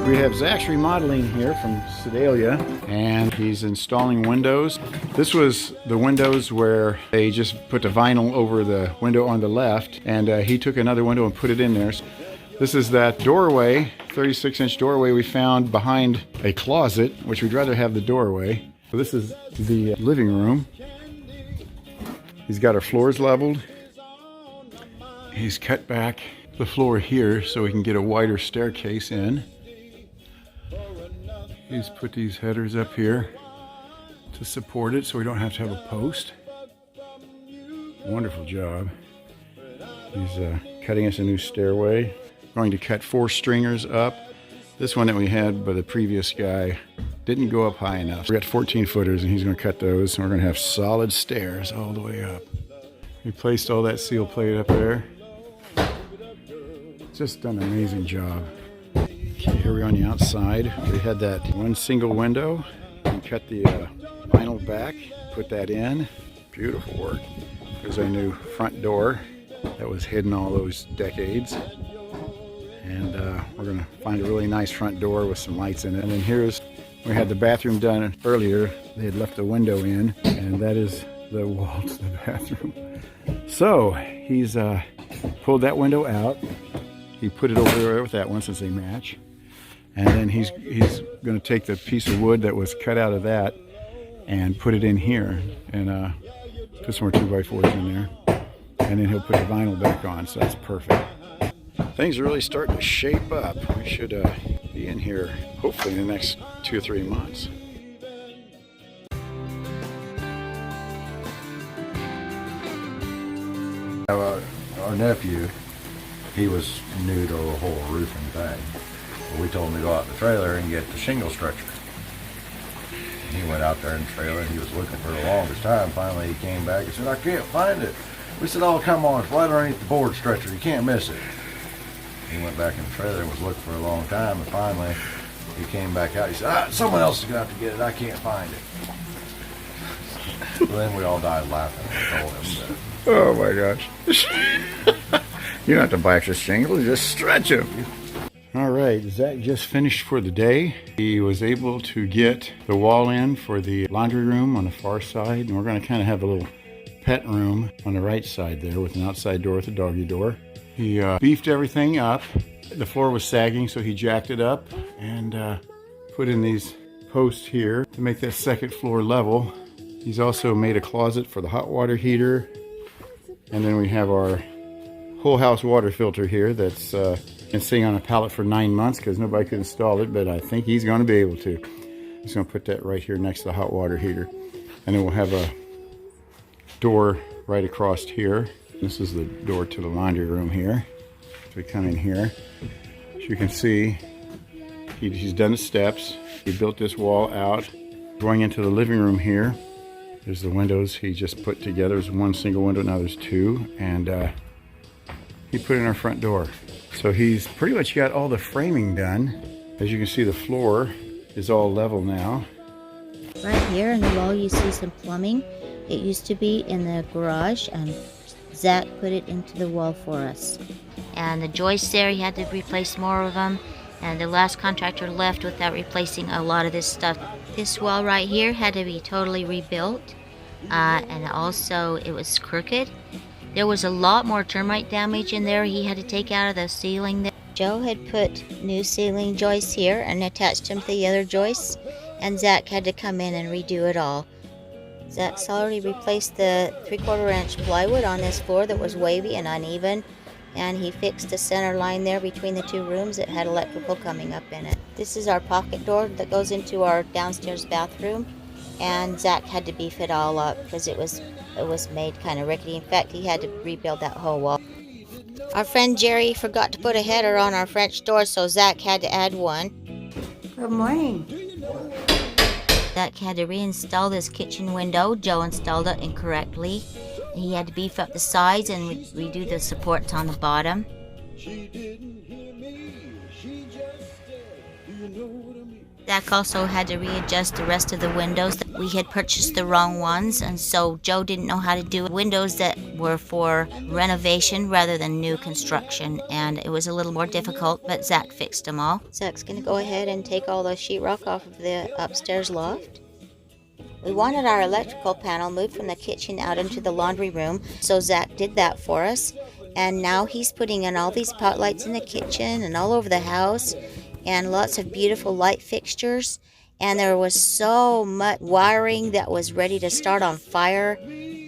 We have Zach's remodeling here from Sedalia, and he's installing windows. This was the windows where they just put the vinyl over the window on the left, and he took another window and put it in there. This is that doorway, 36-inch doorway we found behind a closet, which we'd rather have the doorway. So this is the living room. He's got our floors leveled. He's cut back the floor here so we can get a wider staircase in. He's put these headers up here to support it so we don't have to have a post. Wonderful job. He's cutting us a new stairway. Going to cut 4 stringers up. This one that we had by the previous guy didn't go up high enough. We got 14 footers and he's going to cut those, and we're going to have solid stairs all the way up. We placed all that seal plate up there. Just done an amazing job. Okay, here we're on the outside. We had that one single window and cut the vinyl back, put that in. Beautiful work. There's our new front door that was hidden all those decades. And we're going to find a really nice front door with some lights in it. And then here's, we had the bathroom done earlier. They had left the window in, and that is the wall to the bathroom. So he's pulled that window out. He put it over there with that one since they match. And then he's going to take the piece of wood that was cut out of that and put it in here, and put some more 2x4s in there. And then he'll put the vinyl back on, so that's perfect. Things are really starting to shape up. We should be in here hopefully in the next 2 or 3 months. Our nephew, he was new to the whole roofing thing. We told him to go out in the trailer and get the shingle structure. And he went out there in the trailer and he was looking for the longest time. Finally he came back and said, "I can't find it." We said, "Oh, come on, it's right underneath the board stretcher. You can't miss it." He went back in the trailer and was looking for a long time, and finally he came back out. He said, "Someone else is going to have to get it. I can't find it." So then we all died laughing and told him that. Oh my gosh. You don't have to buy extra shingles, just stretch them. All right, Zach just finished for the day. He was able to get the wall in for the laundry room on the far side, and we're going to kind of have a little pet room on the right side there with an outside door with a doggy door. He beefed everything up. The floor was sagging, so he jacked it up and put in these posts here to make that second floor level. He's also made a closet for the hot water heater. And then we have our whole house water filter here that's been sitting on a pallet for 9 months because nobody could install it, but I think he's going to be able to. He's going to put that right here next to the hot water heater. And then we'll have a door right across here. This is the door to the laundry room here. So we come in here. As you can see, he's done the steps. He built this wall out. Going into the living room here, there's the windows he just put together. There's one single window, now there's 2. And he put in our front door. So he's pretty much got all the framing done. As you can see, the floor is all level now. Right here in the wall you see some plumbing. It used to be in the garage, and Zach put it into the wall for us. And the joists there, he had to replace more of them. And the last contractor left without replacing a lot of this stuff. This wall right here had to be totally rebuilt. And also it was crooked. There was a lot more termite damage in there he had to take out of the ceiling there. Joe had put new ceiling joists here and attached them to the other joists, and Zach had to come in and redo it all. Zach's already replaced the 3/4 inch plywood on this floor that was wavy and uneven, and he fixed the center line there between the 2 rooms that had electrical coming up in it. This is our pocket door that goes into our downstairs bathroom, and Zach had to beef it all up because it was made kind of rickety. In fact, he had to rebuild that whole wall. Our friend Jerry forgot to put a header on our French door, so Zach had to add one. Good morning. Zach had to reinstall this kitchen window. Joe installed it incorrectly. He had to beef up the sides and redo the supports on the bottom. Zach also had to readjust the rest of the windows. We had purchased the wrong ones, and so Joe didn't know how to do windows that were for renovation rather than new construction, and it was a little more difficult, but Zach fixed them all. Zach's gonna go ahead and take all the sheetrock off of the upstairs loft. We wanted our electrical panel moved from the kitchen out into the laundry room, so Zach did that for us. And now he's putting in all these pot lights in the kitchen and all over the house, and lots of beautiful light fixtures. And there was so much wiring that was ready to start on fire,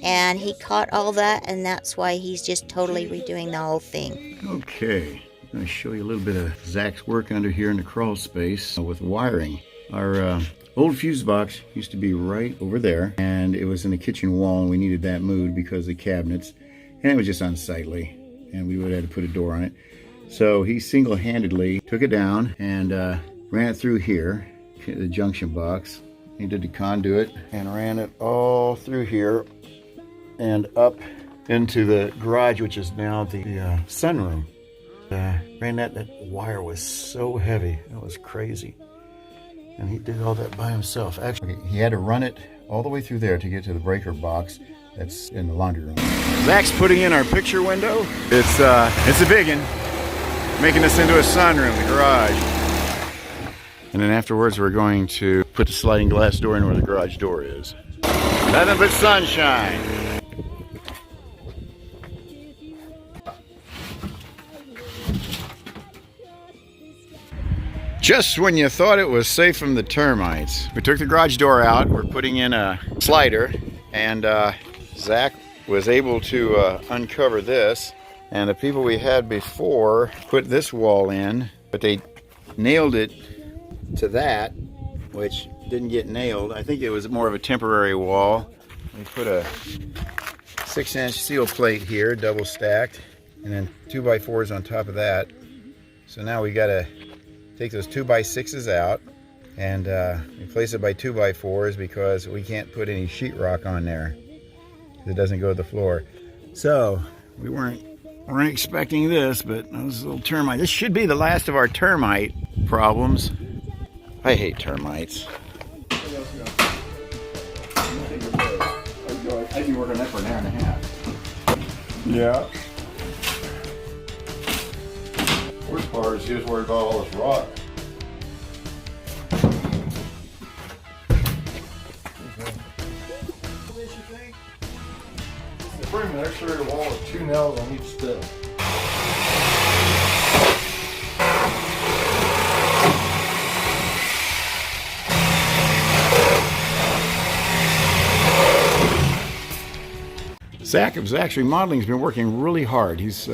and he caught all that, and that's why he's just totally redoing the whole thing. Okay, I'm going to show you a little bit of Zach's work under here in the crawl space with wiring. Our old fuse box used to be right over there, and it was in the kitchen wall, and we needed that moved because of the cabinets, and it was just unsightly, and we would have had to put a door on it. So he single-handedly took it down and ran it through here, the junction box. He did the conduit and ran it all through here and up into the garage, which is now the sunroom. Ran that wire was so heavy, it was crazy. And he did all that by himself. Actually, he had to run it all the way through there to get to the breaker box that's in the laundry room. Zach's putting in our picture window. It's a big one, making this into a sunroom, the garage. And then afterwards, we're going to put the sliding glass door in where the garage door is. Nothing but sunshine. Just when you thought it was safe from the termites, we took the garage door out. We're putting in a slider, and Zach was able to uncover this. And the people we had before put this wall in, but they nailed it to that, which didn't get nailed. I think it was more of a temporary wall. We put a 6-inch steel plate here, double stacked, and then 2x4s on top of that. So now we gotta take those 2x6s out and replace it by 2x4s because we can't put any sheetrock on there. It doesn't go to the floor. So we weren't expecting this, but those little termites. This should be the last of our termite problems. I hate termites. I'd be working on that for an hour and a half. Yeah. Worst part is just worried about all this rock. Bring an exterior wall with 2 nails on each step. Zach of Zach's Remodeling has been working really hard. He's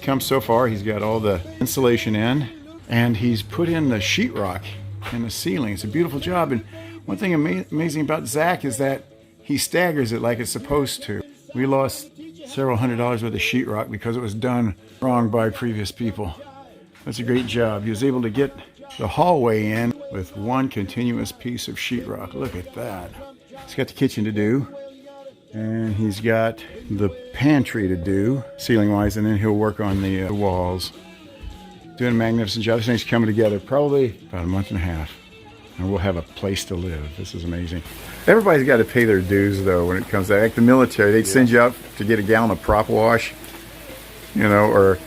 come so far. He's got all the insulation in, and he's put in the sheetrock in the ceiling. It's a beautiful job. And one thing amazing about Zach is that he staggers it like it's supposed to. We lost several $100s worth of sheetrock because it was done wrong by previous people. That's a great job. He was able to get the hallway in with one continuous piece of sheetrock. Look at that. He's got the kitchen to do, and he's got the pantry to do, ceiling-wise, and then he'll work on the walls. Doing a magnificent job. This thing's coming together probably about a month and a half, and we'll have a place to live. This is amazing. Everybody's got to pay their dues, though, when it comes to that. Like the military, they'd send you out to get a gallon of prop wash, you know, or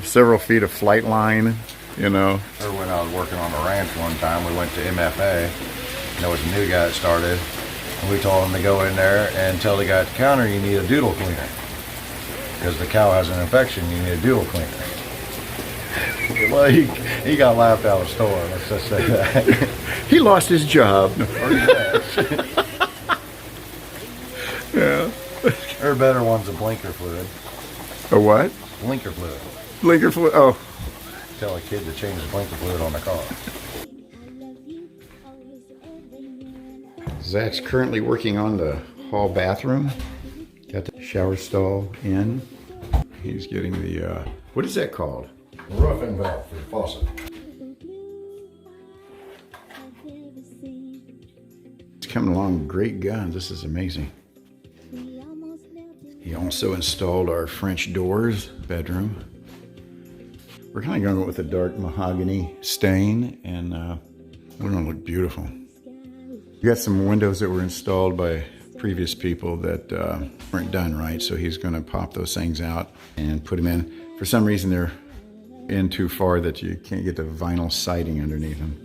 several feet of flight line, you know. Or when I was working on the ranch one time, we went to MFA, and there was a new guy that started, and we told him to go in there and tell the guy at the counter you need a doodle cleaner. Because the cow has an infection, you need a doodle cleaner. Well, he got laughed out of the store, let's just say that. He lost his job. Yeah. There are better ones than blinker fluid. A what? Blinker fluid. Blinker fluid. Oh. Tell a kid to change the blinker fluid on the car. Zach's currently working on the hall bathroom. Got the shower stall in. He's getting the, what is that called? The roofing valve for the faucet. It's coming along with great guns. This is amazing. He also installed our French doors, bedroom. We're kind of going with a dark mahogany stain, and They're gonna look beautiful. We got some windows that were installed by previous people that weren't done right, so he's gonna pop those things out and put them in. For some reason, they're in too far that you can't get the vinyl siding underneath them.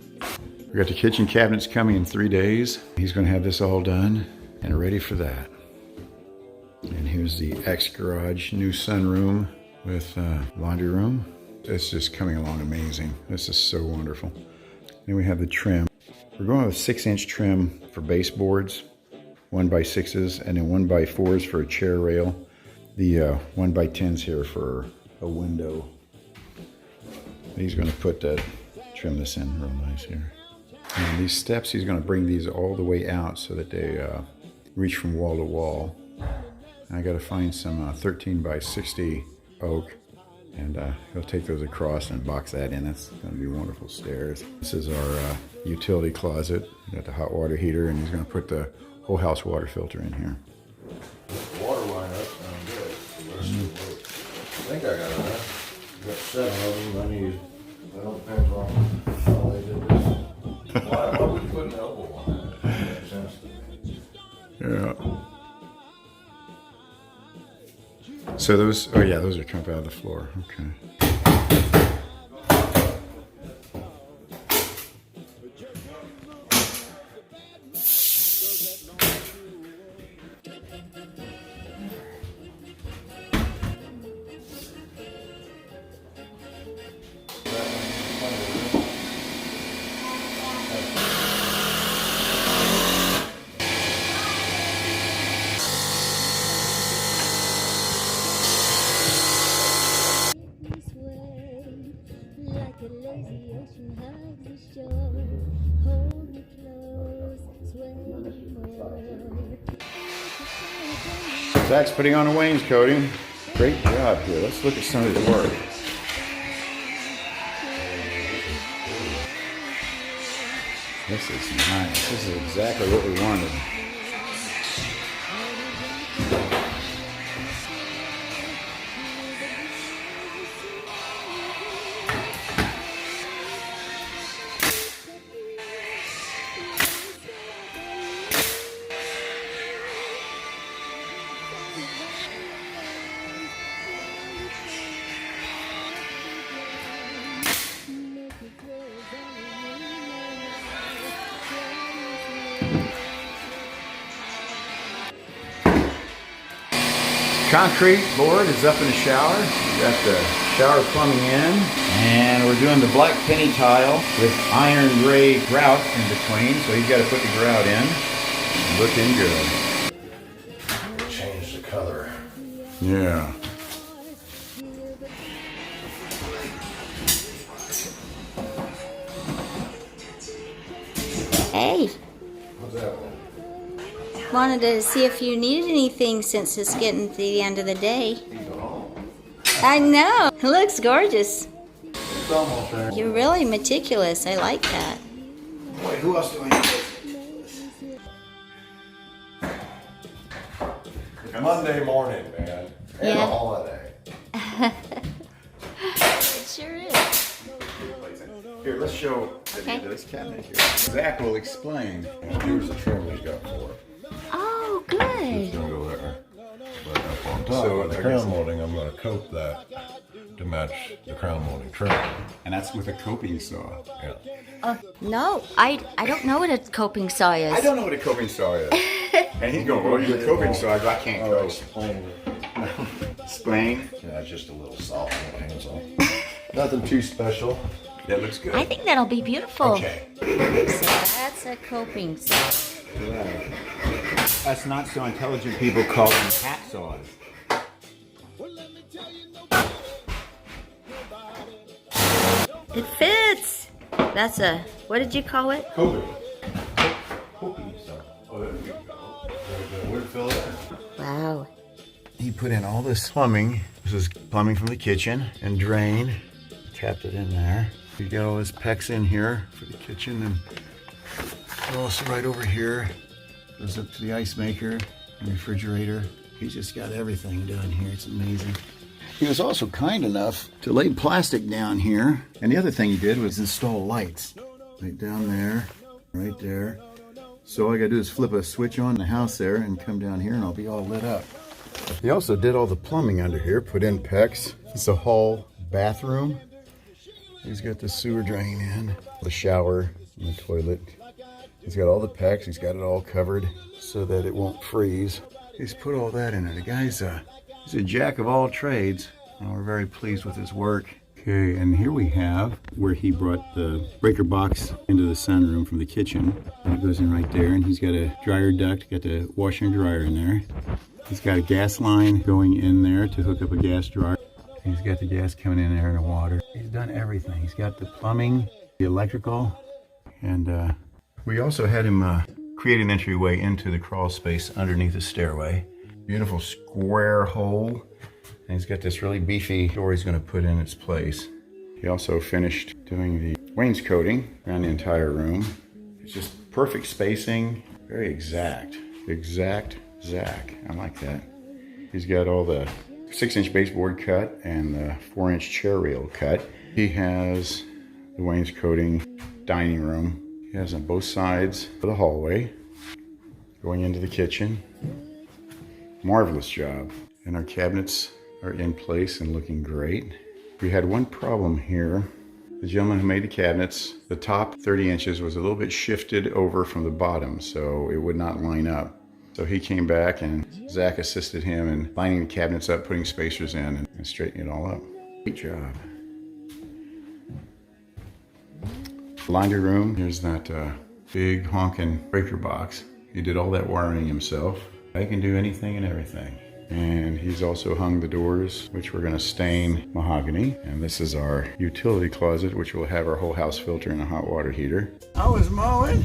We got the kitchen cabinets coming in 3 days. He's gonna have this all done and ready for that. And here's the X garage, new sunroom with laundry room. It's just coming along amazing. This is so wonderful. Then we have the trim. We're going with 6-inch trim for baseboards, 1x6s, and then 1x4s for a chair rail. The 1x10s here for a window. He's going to put that, trim this in real nice here. And these steps, he's going to bring these all the way out so that they reach from wall to wall. And I got to find some 13x60 oak, and he'll take those across and box that in. That's going to be wonderful stairs. This is our utility closet. We got the hot water heater, and he's going to put the whole house water filter in here. Water line up sounds good. I think I got it, huh? Got 7 of them. I need, well, it depends on how they did this. Why would you put an elbow on that? That makes sense to me. Yeah. So those, oh yeah, those are coming out of the floor. Okay. Zach's putting on a wainscoting. Great job here. Let's look at some of his work. This is nice. This is exactly what we wanted. Concrete board is up in the shower. We got the shower plumbing in. And we're doing the black penny tile with iron gray grout in between. So he's got to put the grout in. Looking good. Change the color. Yeah. Hey, What's that one? wanted to see if you needed anything since it's getting to the end of the day. I know. It looks gorgeous. It's almost there. You're really meticulous. I like that. Boy, who else do I need? Monday morning, man. And Yeah. a holiday. It sure is. Here, let's show Okay. this cabinet here. Zach will explain. And here's the trim he's got for it. Oh, It's good. gonna go there. But up on top So, of the I crown guess- molding, I'm gonna coat that to match the crown molding trim. And that's with a coping saw. Yeah. No, I don't know what a coping saw is. I don't know what a coping saw is. And he's going, well, you're a coping saw. I can't Oh, cope. Explain. Yeah, just a little soft handsaw. Nothing too special. That looks good. I think that'll be beautiful. Okay. So that's a coping saw. Us not so intelligent people call them hacksaws. It fits. That's a, what did you call it? Coping. Coping saw. Oh, there you go. There's a wood filler. Wow. He put in all this plumbing. This is plumbing from the kitchen and drain. Tapped it in there. You got all this PEX in here for the kitchen, and also right over here goes up to the ice maker and refrigerator. He's just got everything done here. It's amazing. He was also kind enough to lay plastic down here. And the other thing he did was install lights. right down there, right there. So all I gotta do is flip a switch on the house there and come down here and I'll be all lit up. He also did all the plumbing under here, put in PEX. It's a hall bathroom. He's got the sewer drain in, the shower, and the toilet. He's got all the PEX, he's got it all covered so that it won't freeze. He's put all that in there. The guy's he's a jack of all trades, and we're very pleased with his work. Okay, and here we have where he brought the breaker box into the sunroom from the kitchen. And it goes in right there, and he's got a dryer duct, got the washer and dryer in there. He's got a gas line going in there to hook up a gas dryer. He's got the gas coming in there and the water. He's done everything. He's got the plumbing, the electrical, and we also had him create an entryway into the crawl space underneath the stairway. Beautiful square hole. And he's got this really beefy door he's going to put in its place. He also finished doing the wainscoting around the entire room. It's just perfect spacing, very exact. Exact Zach. I like that. He's got all the 6-inch baseboard cut and the 4-inch chair rail cut. He has the wainscoting dining room. He has on both sides of the hallway going into the kitchen. Marvelous job. And our cabinets are in place and looking great. We had one problem here. The gentleman who made the cabinets, the top 30 inches was a little bit shifted over from the bottom, so it would not line up. So he came back and Zach assisted him in lining the cabinets up, putting spacers in, and straightening it all up. Great job. Laundry room, here's that big honking breaker box. He did all that wiring himself. I can do anything and everything. And he's also hung the doors, which we're going to stain mahogany. And this is our utility closet, which will have our whole house filter and a hot water heater. I was mowing,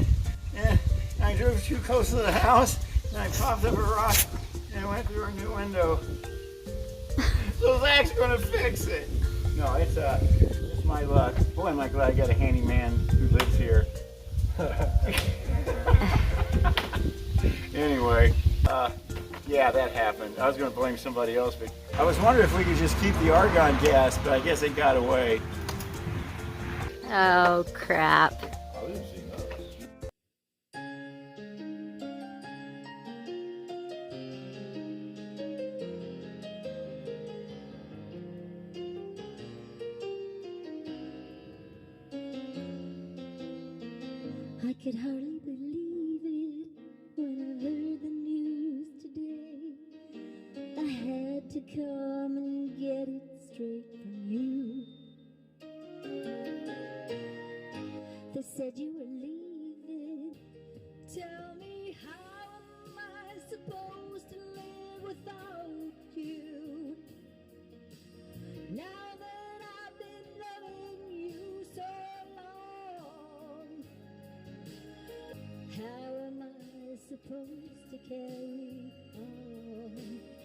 and I drove too close to the house, and I popped up a rock, and I went through a new window. So Zach's going to fix it. No, it's my luck. Boy, am I glad I got a handyman who lives here. Anyway, yeah, that happened. I was going to blame somebody else, but I was wondering if we could just keep the argon gas, but I guess it got away. Oh, crap. I could hardly believe it when I heard the news today. I had to come and get it straight from you. They said you were leaving. Tell me, how am I supposed to live without you? Now that I've been loving you so long, how am I supposed to carry on?